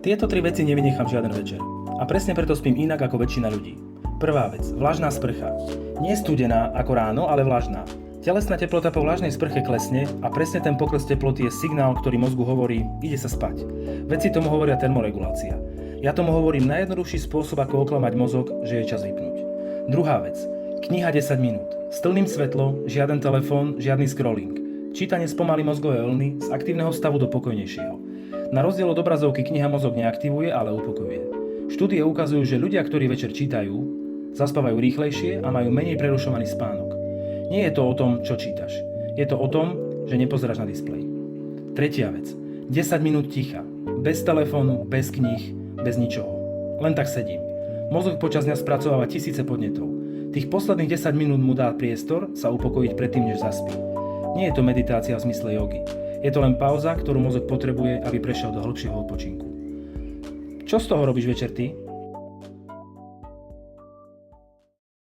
Tieto tri veci nevynechám žiaden večer. A presne preto spím inak ako väčšina ľudí. Prvá vec, vlažná sprcha. Nie studená ako ráno, ale vlažná. Telesná teplota po vlažnej sprche klesne a presne ten pokles teploty je signál, ktorý mozgu hovorí, ide sa spať. Vedci tomu hovoria termoregulácia. Ja tomu hovorím najjednoduchší spôsob, ako oklamať mozog, že je čas vypnúť. Druhá vec, kniha 10 minút. S tlným svetlom, žiaden telefón, žiadny scrolling. Čítanie spomalí mozgové vlny z aktívneho stavu do pokojnejšieho. Na rozdiel od obrazovky kniha mozog neaktivuje, ale upokojuje. Štúdie ukazujú, že ľudia, ktorí večer čítajú, zaspávajú rýchlejšie a majú menej prerušovaný spánok. Nie je to o tom, čo čítaš. Je to o tom, že nepozeráš na displej. Tretia vec. 10 minút ticha. Bez telefónu, bez kníh, bez ničoho. Len tak sedím. Mozog počas dňa spracováva tisíce podnetov. Tých posledných 10 minút mu dá priestor sa upokojiť predtým, než zaspí. Nie je to meditácia v zmysle jogy. Je to len pauza, ktorú mozog potrebuje, aby prešiel do hĺbšieho odpočinku. Čo z toho robíš večer ty?